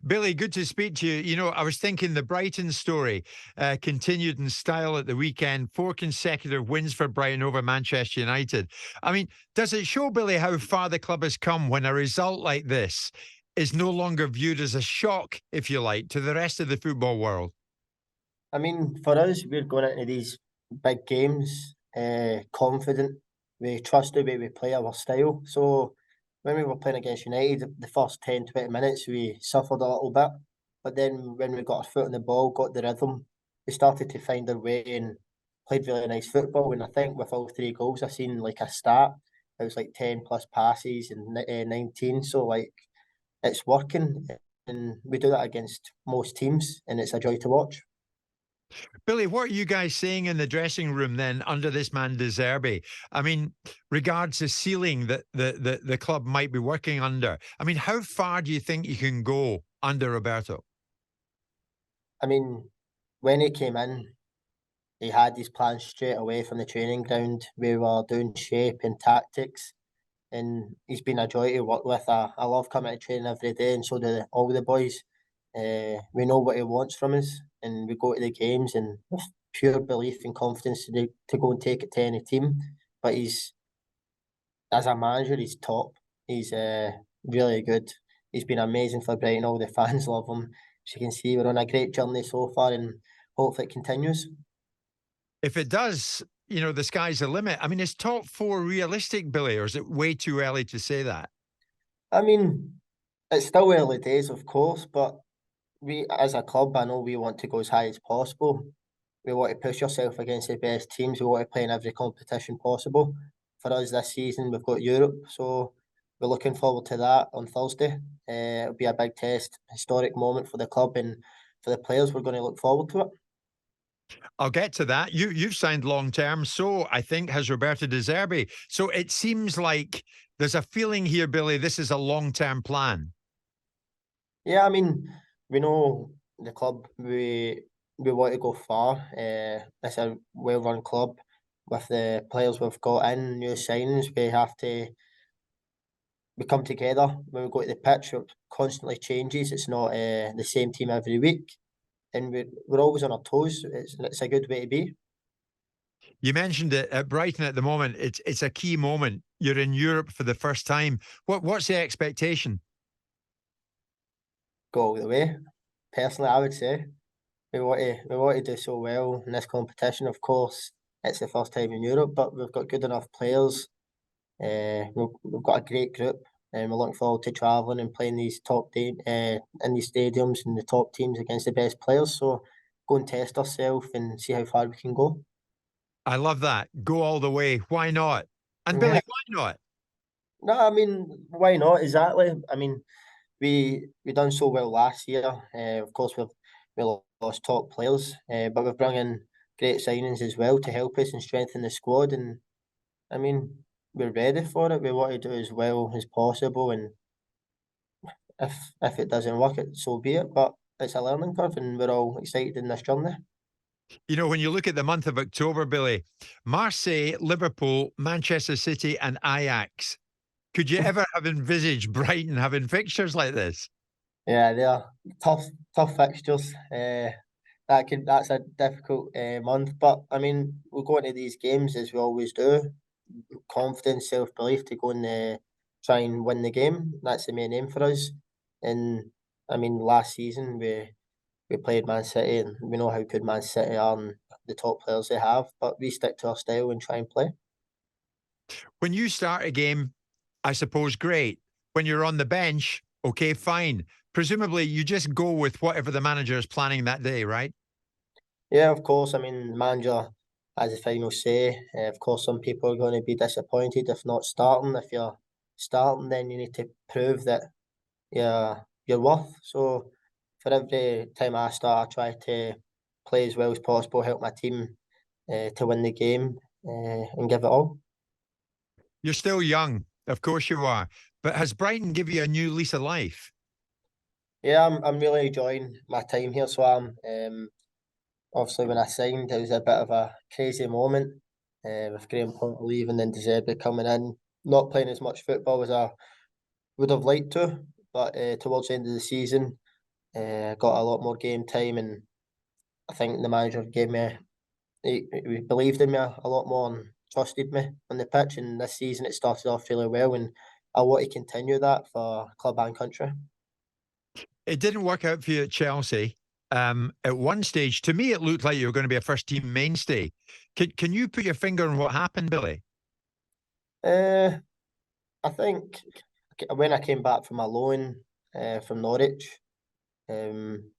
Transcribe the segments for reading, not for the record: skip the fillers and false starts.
Billy, good to speak to you. You know, I was thinking the Brighton story continued in style at the weekend. 4 consecutive wins for Brighton over Manchester United. I mean, does it show, Billy, how far the club has come when a result like this is no longer viewed as a shock, if you like, to the rest of the football world? I mean, for us, we're going into these big games confident. We trust the way we play our style. So when we were playing against United, the first 10, 20 minutes, we suffered a little bit. But then when we got our foot on the ball, got the rhythm, we started to find our way and played really nice football. And I think with all 3 goals, I seen like a stat. It was like 10 plus passes and 19. So like it's working. And we do that against most teams, and it's a joy to watch. Billy, what are you guys seeing in the dressing room then under this man De Zerbi? I mean, regards the ceiling that the club might be working under. I mean, how far do you think you can go under Roberto? I mean, when he came in, he had his plans straight away from the training ground. We were doing shape and tactics, and he's been a joy to work with. I love coming to training every day, and so do all the boys. We know what he wants from us, and we go to the games and with pure belief and confidence to go and take it to any team. But he's, as a manager, he's top. He's really good. He's been amazing for Brighton. All the fans love him. As you can see, we're on a great journey so far, and hopefully it continues. If it does, you know, the sky's the limit. I mean, is top 4 realistic, Billy, or is it way too early to say that? I mean, it's still early days, of course, but we, as a club, I know we want to go as high as possible. We want to push ourselves against the best teams. We want to play in every competition possible. For us this season, we've got Europe, so we're looking forward to that on Thursday. It'll be a big test, historic moment for the club and for the players. We're going to look forward to it. I'll get to that. You've signed long term, so I think has Roberto De Zerbi. So it seems like there's a feeling here, Billy, this is a long term plan. Yeah, I mean, we know the club. We want to go far. It's a well-run club with the players we've got in, new signings. We come together when we go to the pitch. It constantly changes. It's not the same team every week, and we're always on our toes. It's a good way to be. You mentioned it at Brighton at the moment. It's a key moment. You're in Europe for the first time. What's the expectation? Go all the way. Personally, I would say we want to do so well in this competition. Of course, it's the first time in Europe, but we've got good enough players. We've got a great group, and we're looking forward to travelling and playing these in these stadiums and the top teams against the best players. So go and test ourselves and see how far we can go. I love that. Go all the way. Why not? And Yeah, Billy, why not? no, I mean, why not? Exactly. I mean, we done so well last year. Of course, we lost top players, but we've brought in great signings as well to help us and strengthen the squad. And I mean, we're ready for it. We want to do as well as possible, and if it doesn't work, so be it. But it's a learning curve, and we're all excited in this journey. You know, when you look at the month of October, Billy, Marseille, Liverpool, Manchester City, and Ajax. Could you ever have envisaged Brighton having fixtures like this? Yeah, they are tough fixtures. That's a difficult month, but I mean, we go into these games as we always do, confidence, self belief to go and try and win the game. That's the main aim for us. And I mean, last season we played Man City, and we know how good Man City are and the top players they have. But we stick to our style and try and play. When you start a game, I suppose great. When you're on the bench, okay, fine. Presumably, you just go with whatever the manager is planning that day, right? Yeah, of course. I mean, the manager has the final say. Of course, some people are going to be disappointed if not starting. If you're starting, then you need to prove that you're worth. So for every time I start, I try to play as well as possible, help my team to win the game and give it all. You're still young, of course you are. But has Brighton give you a new lease of life? Yeah, I'm really enjoying my time here. So I'm obviously when I signed, it was a bit of a crazy moment with Graeme leaving and De Zerbi coming in, not playing as much football as I would have liked to. But towards the end of the season, got a lot more game time, and I think the manager gave me, he believed in me a lot more and trusted me on the pitch. And this season it started off really well, and I want to continue that for club and country. It didn't work out for you at Chelsea. At one stage, to me, it looked like you were going to be a first team mainstay. Can you put your finger on what happened, Billy? Uh, I think when I came back from a loan from Norwich, um,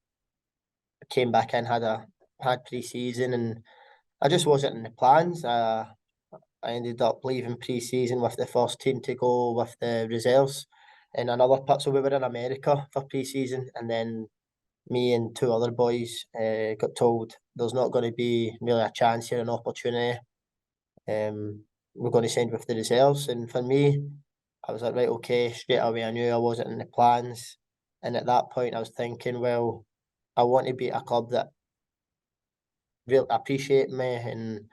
I came back in, had pre-season, and I just wasn't in the plans. I ended up leaving pre-season with the first team to go with the reserves in another part. So we were in America for pre-season, and then me and two other boys got told there's not going to be really a chance here, an opportunity. We're going to send with the reserves, and for me, I was like, right, okay. Straight away, I knew I wasn't in the plans, and at that point, I was thinking, well, I want to be at a club that really appreciate me, and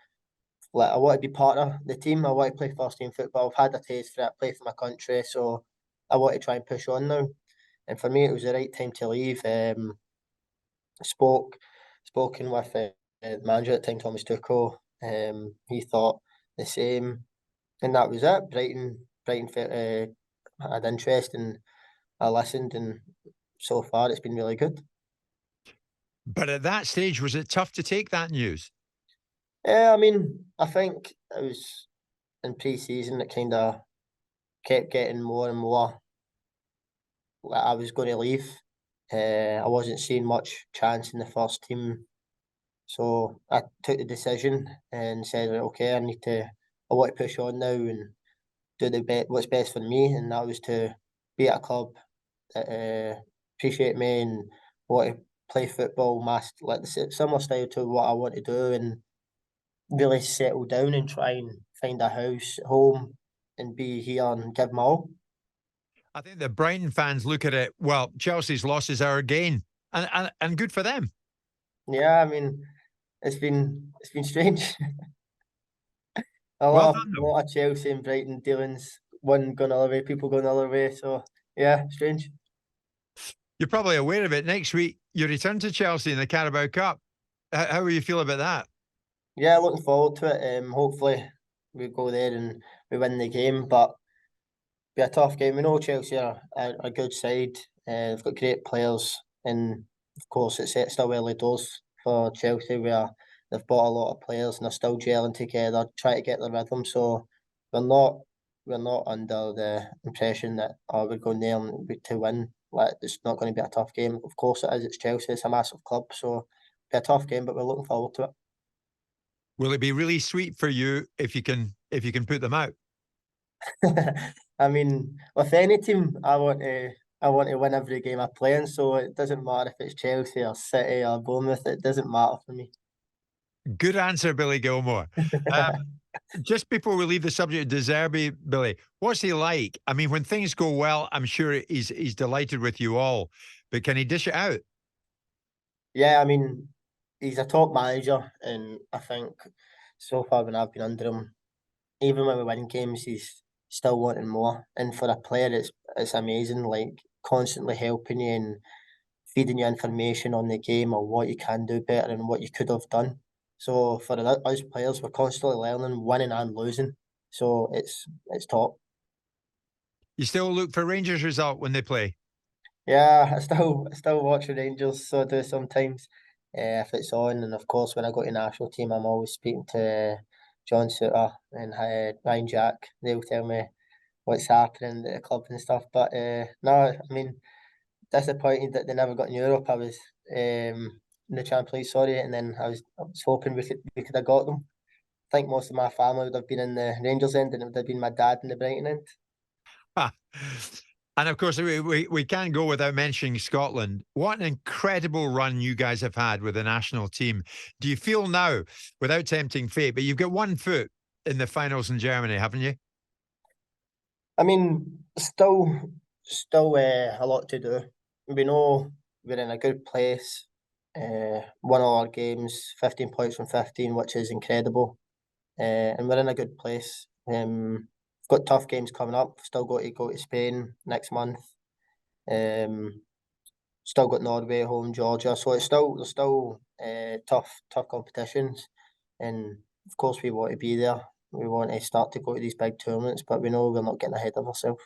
like I want to be part of the team. I want to play first team football. I've had a taste for it, play for my country, so I want to try and push on now. And for me, it was the right time to leave. Spoken with the manager at the time, Thomas Tuchel. He thought the same, and that was it. Brighton had interest, and I listened, and so far it's been really good. But at that stage, was it tough to take that news? Yeah, I mean, I think it was in pre-season that kind of kept getting more and more like I was going to leave. I wasn't seeing much chance in the first team, so I took the decision and said, "Right, okay, I want to push on now and do what's best for me," and that was to be at a club that appreciate me and want to play football, like the similar style to what I want to do, and really settle down and try and find a house, home, and be here and give my all. I think the Brighton fans look at it, well, Chelsea's losses are a gain, and good for them. Yeah, I mean, it's been strange. A Well lot of done, a though. lot of Chelsea and Brighton dealings. One going the other way, people going the other way. So yeah, strange. You're probably aware of it. Next week, you return to Chelsea in the Carabao Cup. How will you feel about that? Yeah, looking forward to it. Hopefully we go there and we win the game, but be a tough game. We know Chelsea are a good side. They've got great players, and of course it's still early doors for Chelsea where they've bought a lot of players and they're still gelling together, trying to get the rhythm. So we're not we're not under the impression that we're going there to win. Like it's not going to be a tough game. Of course it is. It's Chelsea. It's a massive club, so be a tough game. But we're looking forward to Will it be really sweet for you if you can put them out? it. I mean, with any team, I want to win every game I play in. So it doesn't matter if it's Chelsea or City or Bournemouth. It doesn't matter for me. Good answer, Billy Gilmour. Just before we leave the subject of De Zerbi, Billy, what's he like? I mean, when things go well, I'm sure he's delighted with you all, but can he dish it out? Yeah, I mean, he's a top manager, and I think so far when I've been under him, even when we win games, he's still wanting more. And for a player, it's amazing, like constantly helping you and feeding you information on the game or what you can do better and what you could have done. So for us players, we're constantly learning, winning and losing. So it's top. You still look for Rangers result when they play. Yeah, I still watch the Rangers, so I do sometimes if it's on. And of course, when I go to national team, I'm always speaking to John Suter and Ryan Jack. They'll tell me what's happening at the club and stuff. But no, I mean, disappointed that they never got in Europe. I was in the Champions League, sorry, and then I was hoping we could have got them. I think most of my family would have been in the Rangers end, and it would have been my dad in the Brighton end. Ha. And of course, we can't go without mentioning Scotland. What an incredible run you guys have had with the national team. Do you feel now, without tempting fate, but you've got one foot in the finals in Germany, haven't you? I mean, still a lot to do. We know we're in a good place. Won all our games, 15 points from 15, which is incredible. And we're in a good place. We've got tough games coming up. Still got to go to Spain next month. Um, still got Norway at home, Georgia, so there's still tough competitions, and of course we want to be there. We want to start to go to these big tournaments, but we know we're not getting ahead of ourselves.